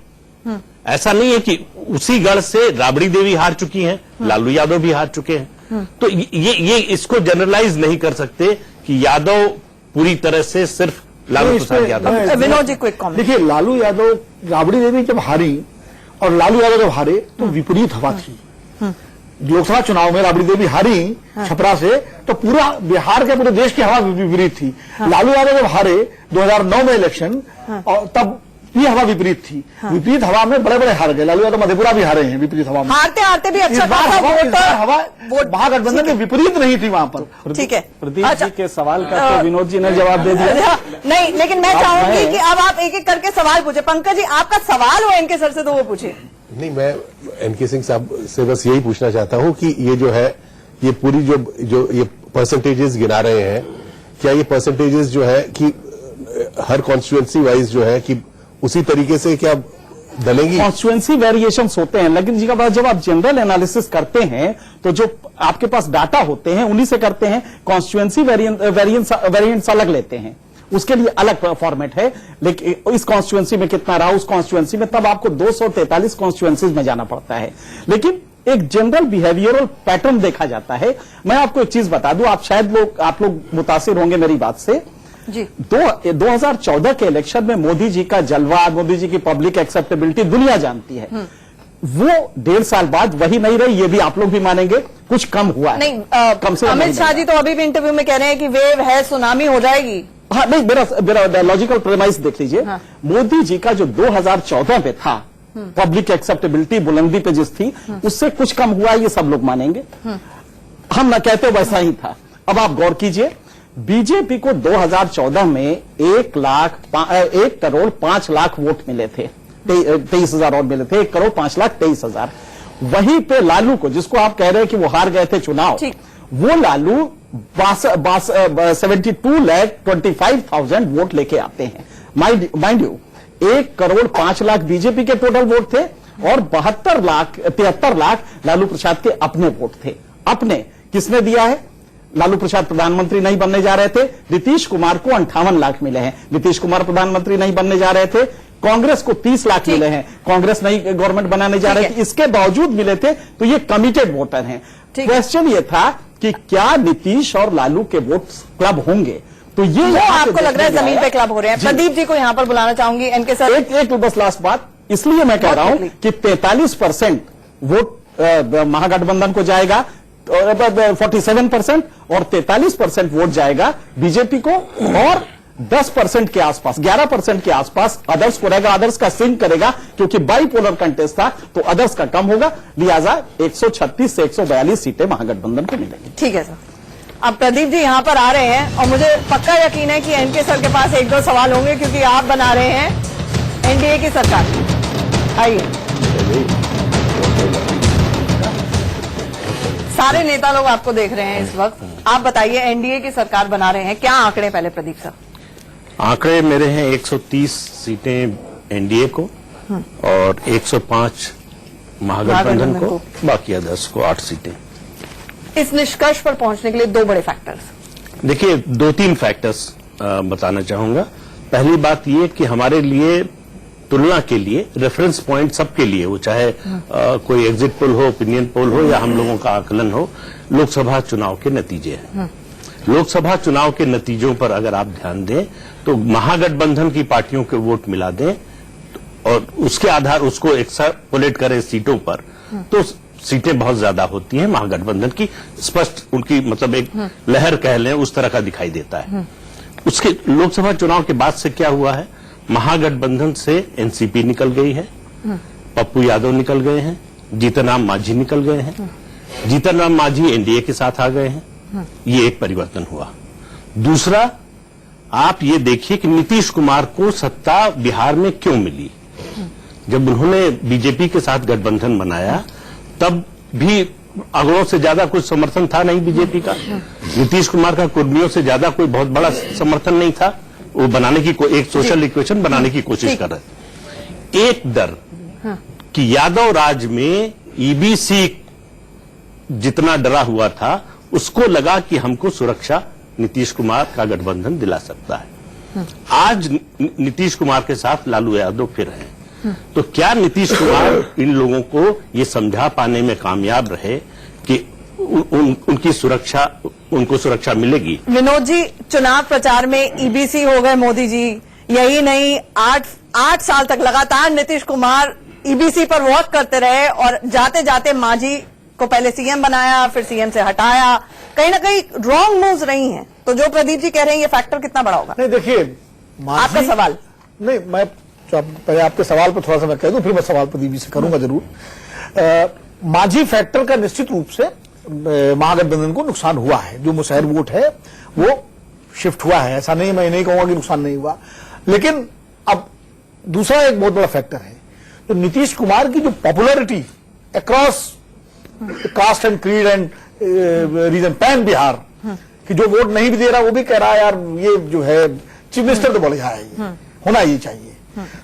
ऐसा नहीं है कि उसी गढ़ से राबड़ी देवी हार चुकी हैं, लालू यादव भी हार चुके हैं। तो ये इसको जनरलाइज नहीं कर सकते कि यादव पूरी तरह से सिर्फ लालू प्रसाद यादव। Vinod ji, quick comment. देखिए, लालू यादव, राबड़ी देवी जब हारी और लालू यादव जब हारे तो विपरीत हवा थी। लोकसभा चुनाव में राबड़ी देवी हारी छपरा से, तो पूरा बिहार के पूरे देश की हवा विपरीत थी। लालू यादव जब हारे 2009 में इलेक्शन, और तब ये हवा विपरीत थी। विपरीत हवा में बड़े बड़े हार गए, लालू यादव मधेपुरा भी हारे हैं विपरीत हवा में। हारते हारते भी अच्छा हवा महागठबंधन के विपरीत नहीं थी वहां पर। ठीक है, प्रदीप जी के सवाल का तो विनोद जी ने जवाब दे दिया। नहीं, लेकिन मैं चाहूंगी कि अब आप एक एक करके सवाल पूछे। पंकज जी, आपका सवाल हो इनके सर से तो वो पूछे। नहीं, मैं एनके सिंह साहब से बस यही पूछना चाहता हूं कि ये जो है, ये पूरी जो ये परसेंटेजेस गिना रहे हैं, क्या ये परसेंटेजेस जो है कि हर कॉन्स्टिट्यूएंसी वाइज जो है कि उसी तरीके से क्या डलेंगी? कॉन्स्टिट्यूएंसी वेरिएशंस होते हैं, लेकिन जब आप जनरल एनालिसिस करते हैं तो जो आपके पास डाटा होते हैं उन्हीं से करते हैं। कॉन्स्टिट्यूएंसी वेरिएंट्स अलग लेते हैं, उसके लिए अलग फॉर्मेट है। लेकिन इस कॉन्स्टिट्यूएंसी में कितना रहा, उस कॉन्स्टिट्यूएंसी में, तब आपको 243 कॉन्स्टिट्यूएंसीज में जाना पड़ता है। लेकिन एक जनरल बिहेवियरल पैटर्न देखा जाता है। मैं आपको एक चीज बता दूं, आप लोग मुतासिर होंगे मेरी बात से जी। 2014 के इलेक्शन में मोदी जी का जलवा, मोदी जी की पब्लिक एक्सेप्टेबिलिटी दुनिया जानती है। वो 1.5 साल बाद वही नहीं रही, ये भी आप लोग भी मानेंगे, कुछ कम हुआ है। नहीं, अमित शाह जी तो अभी भी इंटरव्यू में कह रहे हैं कि वेव है, सुनामी हो जाएगी। हाँ नहीं, मेरा लॉजिकल प्रेमाइस देख लीजिए। हाँ। मोदी जी का जो 2014 में था, पब्लिक एक्सेप्टेबिलिटी बुलंदी पे जिस थी, उससे कुछ कम हुआ, ये सब लोग मानेंगे। हम ना कहते वैसा ही था। अब आप गौर कीजिए, बीजेपी को 2014 में 1 करोड़ 5 लाख वोट मिले थे, 23,000 और मिले थे, 1,05,23,000। वहीं पे लालू को, जिसको आप कह रहे हैं कि वो हार गए थे चुनाव, वो लालू 72,25,000 वोट लेके आते हैं। माइंड यू, 1,05,00,000 बीजेपी के टोटल वोट थे और 73 लाख लालू प्रसाद के अपने वोट थे। अपने किसने दिया है? लालू प्रसाद प्रधानमंत्री नहीं बनने जा रहे थे, नीतीश कुमार को 58 लाख मिले हैं। नीतीश कुमार प्रधानमंत्री नहीं बनने जा रहे थे, कांग्रेस को 30 लाख मिले हैं, कांग्रेस नई गवर्नमेंट बनाने जा रहे थे, इसके बावजूद मिले थे। तो ये कमिटेड वोटर हैं। क्वेश्चन ये था कि क्या नीतीश और लालू के वोट क्लब होंगे? तो ये वो आपको लग रहा है जमीन पे क्लब हो रहे हैं। प्रदीप जी को यहां पर बुलाना चाहूंगी। एनके सर, एक बस लास्ट बात, इसलिए मैं कह रहा हूं कि 43% वोट महागठबंधन को जाएगा, 47% और 43% वोट जाएगा बीजेपी को, और 10% के आसपास, 11% के आसपास अदर्स को रहेगा। अदर्स का सिंक करेगा, क्योंकि बाइपोलर कंटेस्ट था, तो अदर्स का कम होगा। लिहाजा 136 से 142 सीटें महागठबंधन को मिलेंगी। ठीक है सर। अब प्रदीप जी यहां पर आ रहे हैं और मुझे पक्का यकीन है कि एनके सर के पास 1-2 सवाल होंगे, क्योंकि आप बना रहे हैं एनडीए की सरकार। आइए। सारे नेता लोग आपको देख रहे हैं इस वक्त। आप बताइए, एनडीए की सरकार बना रहे हैं, क्या आंकड़े पहले प्रदीप सर? आंकड़े मेरे हैं 130 सीटें एनडीए को और 105 महागठबंधन को, बाकी अदर्स को 8 सीटें। इस निष्कर्ष पर पहुंचने के लिए 2 बड़े फैक्टर्स। देखिए, 2-3 फैक्टर्स बताना चाहूंगा। पहली बात यह कि हमारे लिए तुलना के लिए रेफरेंस पॉइंट सबके लिए हो, चाहे कोई एग्जिट पोल हो, ओपिनियन पोल हो, या हम लोगों का आकलन हो, लोकसभा चुनाव के नतीजे हैं। लोकसभा चुनाव के नतीजों पर अगर आप ध्यान दें तो महागठबंधन की पार्टियों के वोट मिला दें और उसके आधार उसको एक्सट्रापोलेट करें सीटों पर, तो सीटें बहुत ज्यादा होती हैं महागठबंधन की। स्पष्ट उनकी मतलब एक लहर कह लें उस तरह का दिखाई देता है। उसके लोकसभा चुनाव के बाद से क्या हुआ है? महागठबंधन से एनसीपी निकल गई है, पप्पू यादव निकल गए हैं, जीतनराम मांझी निकल गए हैं, जीतनराम मांझी एनडीए के साथ आ गए हैं। ये एक परिवर्तन हुआ। दूसरा, आप ये देखिए कि नीतीश कुमार को सत्ता बिहार में क्यों मिली? जब उन्होंने बीजेपी के साथ गठबंधन बनाया तब भी अगड़ों से ज्यादा कुछ समर्थन था नहीं बीजेपी का। नीतीश कुमार का कुर्मियों से ज्यादा कोई बहुत बड़ा समर्थन नहीं था। वो बनाने की एक सोशल इक्वेशन बनाने की कोशिश कर रहे। एक डर कि यादव राज में ईबीसी जितना डरा हुआ था, उसको लगा कि हमको सुरक्षा नीतीश कुमार का गठबंधन दिला सकता है। आज नीतीश कुमार के साथ लालू यादव फिर हैं, तो क्या नीतीश कुमार इन लोगों को ये समझा पाने में कामयाब रहे कि उनकी सुरक्षा, उनको सुरक्षा मिलेगी? विनोद जी, चुनाव प्रचार में ईबीसी हो गए मोदी जी, यही नहीं 8 साल तक लगातार नीतीश कुमार ईबीसी पर वर्क करते रहे और जाते जाते मांझी को पहले सीएम बनाया, फिर सीएम से हटाया। कहीं ना कहीं रॉन्ग मूव्स रही हैं। तो जो प्रदीप जी कह रहे हैं, ये फैक्टर कितना बड़ा होगा? नहीं, देखिए, आपका सवाल। नहीं, मैं पहले आपके सवाल पर थोड़ा सा मैं कह दूं, फिर मैं सवाल प्रदीप जी से करूंगा जरूर। मांझी फैक्टर का निश्चित रूप से महागठबंधन को नुकसान हुआ है। जो मुसहर वोट है वो शिफ्ट हुआ है, ऐसा नहीं, मैं नहीं कहूंगा कि नुकसान नहीं हुआ। लेकिन अब दूसरा एक बहुत बड़ा फैक्टर है, तो नीतीश कुमार की जो popularity across caste and creed and region, pan Bihar कि जो वोट नहीं भी दे रहा वो भी कह रहा है यार ये जो है चीफ मिनिस्टर तो बढ़िया है, ये होना ही चाहिए।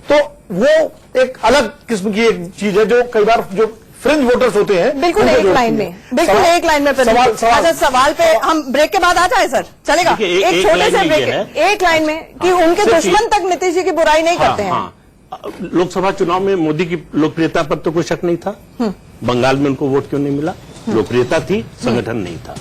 तो वो एक अलग किस्म की एक चीज है जो कई बार जो फ्रिंज वोटर्स होते हैं। बिल्कुल एक लाइन में, बिल्कुल एक लाइन में। अच्छा, सवाल पे हम ब्रेक के बाद आ जाए सर, चलेगा? एक छोटे से ब्रेक, एक लाइन में, कि उनके दुश्मन तक नीतीश जी की बुराई नहीं करते हैं। लोकसभा चुनाव में मोदी की लोकप्रियता पर तो कोई शक नहीं था। बंगाल में उनको वोट क्यों नहीं मिला? लोकप्रियता थी, संगठन नहीं था।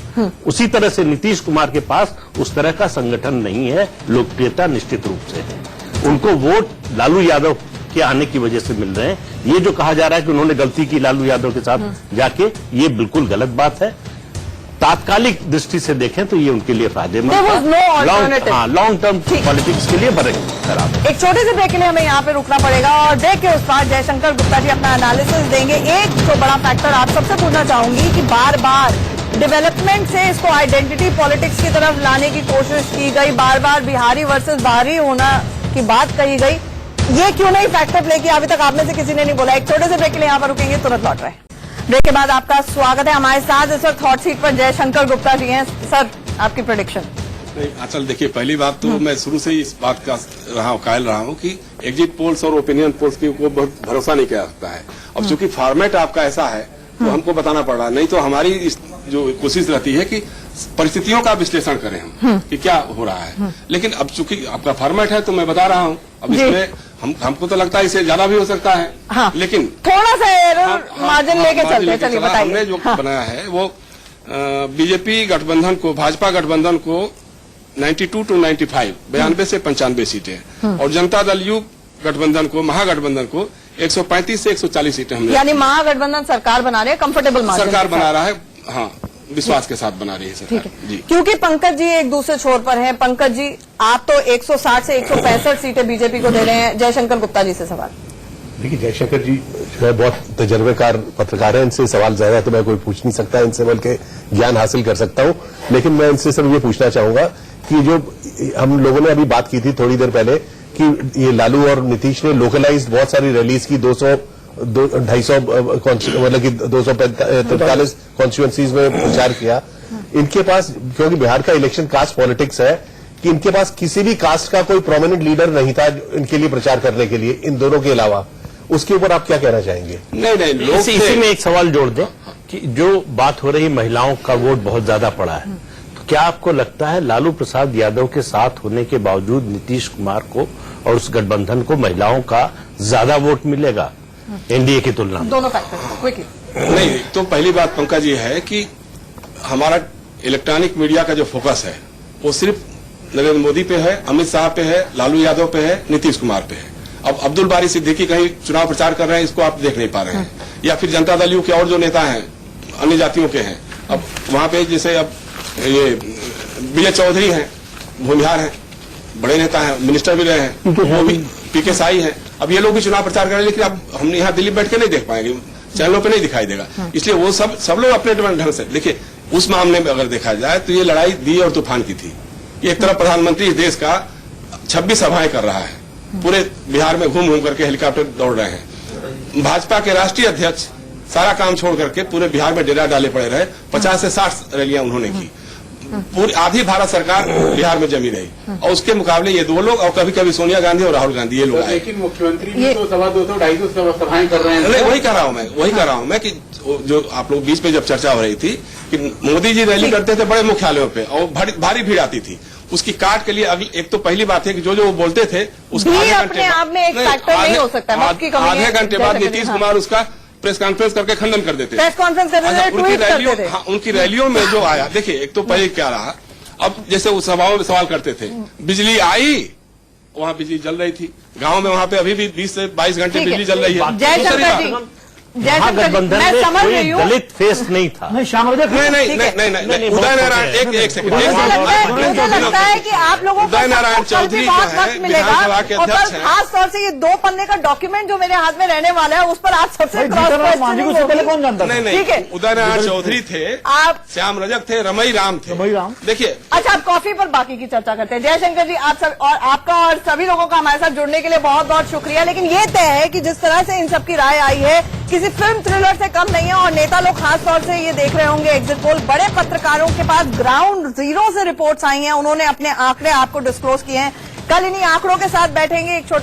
उसी तरह से नीतीश कुमार के पास उस तरह का संगठन नहीं है, लोकप्रियता निश्चित रूप से है। उनको वोट लालू यादव के आने की वजह से मिल रहे हैं। ये जो कहा जा रहा है कि उन्होंने गलती की लालू यादव के साथ जाके, ये बिल्कुल गलत बात है। तात्कालिक दृष्टि से देखें तो ये उनके लिए फायदेमंद There was no alternative. Long term ठीक। पॉलिटिक्स के लिए बड़े खराब। एक छोटे से ब्रेक के लिए हमें यहाँ पे रुकना पड़ेगा और ब्रेक के उस बाद जयशंकर गुप्ता जी अपना एनालिसिस देंगे। एक जो बड़ा फैक्टर आप सबसे पूछना चाहूंगी कि बार बार डेवलपमेंट से इसको आइडेंटिटी पॉलिटिक्स की तरफ लाने की कोशिश की गई, बार बार बिहारी वर्सेस बाहरी होना की बात कही गई, ये क्यों नहीं फैक्टर प्ले किया? अभी तक आप में से किसी ने नहीं बोला। एक छोटे से ब्रेक के लिए यहाँ पर रुकेंगे, तुरंत लौट रहे हैं। ब्रेक के बाद आपका स्वागत है। हमारे साथ इस वक्त हॉट सीट पर जयशंकर गुप्ता जी हैं। सर, आपकी प्रेडिक्शन? नहीं, असल देखिए, पहली बात तो मैं शुरू से ही इस बात का कायल रहा हूं कि एग्जिट पोल्स और ओपिनियन पोल्स की को बहुत भरोसा नहीं किया जाता है। अब चूंकि फॉर्मेट आपका ऐसा है तो हमको बताना पड़ रहा है, नहीं तो हमारी जो कोशिश रहती है कि परिस्थितियों का विश्लेषण करें हम कि क्या हो रहा है। लेकिन अब चूंकि आपका फॉर्मेट है तो मैं बता रहा हूं, अब इसमें हमको तो लगता है इसे ज्यादा भी हो सकता है। हाँ, लेकिन थोड़ा सा एरर मार्जिन लेके चलते हैं। चलिए बताइए। हमने जो बनाया है वो बीजेपी गठबंधन को, भाजपा गठबंधन को 92 to 95, 92 से 95 सीटें, और जनता दल यू गठबंधन को, महागठबंधन को 135 से 140 सीटें हमने, यानी महागठबंधन सरकार बना रहे हैं, कंफर्टेबल मार्जिन सरकार बना रहा है। हाँ, विश्वास के साथ बना रही है सरकार जी। क्योंकि पंकज जी एक दूसरे छोर पर हैं। पंकज जी, आप तो 160 से 165 सीटें बीजेपी को दे रहे हैं। जयशंकर गुप्ता जी से सवाल। देखिए, जयशंकर जी जो है बहुत तजर्बेकार पत्रकार है, इनसे सवाल ज्यादा तो मैं कोई पूछ नहीं सकता, इनसे बल्कि ज्ञान हासिल कर सकता हूं। लेकिन मैं इनसे सिर्फ ये पूछना चाहूंगा कि जो हम लोगों ने अभी बात की थी थोड़ी देर पहले कि ये लालू और नीतीश ने लोकलाइज्ड बहुत सारी रैलीज की, 250 मतलब कि 243 कॉन्स्टिट्यूएंसीज में प्रचार किया। इनके पास, क्योंकि बिहार का इलेक्शन कास्ट पॉलिटिक्स है, कि इनके पास किसी भी कास्ट का कोई प्रोमिनेंट लीडर नहीं था इनके लिए प्रचार करने के लिए, इन दोनों के अलावा। उसके ऊपर आप क्या कहना चाहेंगे? नहीं, लोग इसी में एक सवाल जोड़ दें कि जो बात हो रही, महिलाओं का वोट बहुत ज्यादा पड़ा है, तो क्या आपको लगता है लालू प्रसाद यादव के साथ होने के बावजूद नीतीश कुमार को और उस गठबंधन को महिलाओं का ज्यादा वोट मिलेगा एनडीए की तुलना में? दोनों फैक्टर क्विकली। नहीं, तो पहली बात पंकज ये है कि हमारा इलेक्ट्रॉनिक मीडिया का जो फोकस है वो सिर्फ नरेंद्र मोदी पे है, अमित शाह पे है, लालू यादव पे है, नीतीश कुमार पे है। अब अब्दुल बारी सिद्दीकी कहीं चुनाव प्रचार कर रहे हैं, इसको आप देख नहीं पा रहे हैं। या फिर जनता दल यू के और जो नेता हैं अन्य जातियों के हैं, अब वहां पे जैसे अब ये विजय चौधरी हैं, भूमिहार हैं, बड़े नेता हैं, मिनिस्टर भी रहे हैं, वो भी पीके साई हैं। अब ये लोग भी चुनाव प्रचार कर रहे हैं, लेकिन अब हम यहाँ दिल्ली बैठ के नहीं देख पाएंगे, चैनलों पे नहीं दिखाई देगा। इसलिए वो सब लोग अपने ढंग से देखिए। उस मामले में अगर देखा जाए तो ये लड़ाई दी और तूफान की थी। एक तरफ प्रधानमंत्री इस देश का 26 सभाएं कर रहा है, पूरे बिहार में घूम घूम करके हेलीकॉप्टर दौड़ रहे हैं। भाजपा के राष्ट्रीय अध्यक्ष सारा काम छोड़ करके पूरे बिहार में डेरा डाले पड़े रहे, 50 से 60 रैलियां उन्होंने की। पूरी आधी भारत सरकार बिहार में जमी रही, और उसके मुकाबले ये दो लोग, और कभी कभी सोनिया गांधी और राहुल गांधी, ये लोग आए। लेकिन मुख्यमंत्री भी तो 200-250 सभाएं कर रहे हैं। नहीं, वही कह रहा हूं मैं कि जो आप लोग बीच में जब चर्चा हो रही थी कि मोदी जी रैली करते थे बड़े मुख्यालयों पे और भारी भीड़ आती थी, उसकी काट के लिए अगली एक तो पहली बात है कि जो वो बोलते थे उसके अपने आप में एक फैक्टर नहीं हो सकता। आधे घंटे बाद नीतीश कुमार उसका प्रेस कॉन्फ्रेंस करके खंडन कर देते, प्रेस कॉन्फ्रेंस करते थे, ट्वीट करते थे। हाँ, उनकी रैलियों में जो आया, देखिए एक तो पहले क्या रहा, अब जैसे उस सभाओं में सवाल करते थे, बिजली आई, वहाँ बिजली जल रही थी, गांव में वहाँ पे अभी भी 20 से 22 घंटे बिजली जल रही है। जयशंकर जी, महागठबंधन में कोई दलित फेस नहीं था। नहीं, उदय नारायण, एक सेकंड, मुझे लगता है कि आप लोगों को उदय नारायण चौधरी बहुत वक्त मिलेगा, और कल खास तौर से ये 2 पन्ने का डॉक्यूमेंट जो मेरे हाथ में रहने वाला है उस पर आप सबसे क्रॉस क्वेश्चनिंग होगी। ठीक है, उदय नारायण चौधरी थे, आप श्याम रजक थे, रमई राम थे। देखिए, अच्छा, आप कॉफी पर बाकी की चर्चा करते हैं। जयशंकर जी, आप सब और आपका और सभी लोगों का हमारे साथ जुड़ने के लिए बहुत बहुत शुक्रिया। लेकिन ये तय है कि जिस तरह से इन सबकी राय आई है, किसी फिल्म थ्रिलर से कम नहीं है, और नेता लोग खास तौर से ये देख रहे होंगे एग्जिट पोल। बड़े पत्रकारों के पास ग्राउंड जीरो से रिपोर्ट्स आई हैं, उन्होंने अपने आंकड़े आपको डिस्क्लोज किए हैं। कल इन्हीं आंकड़ों के साथ बैठेंगे, एक छोटा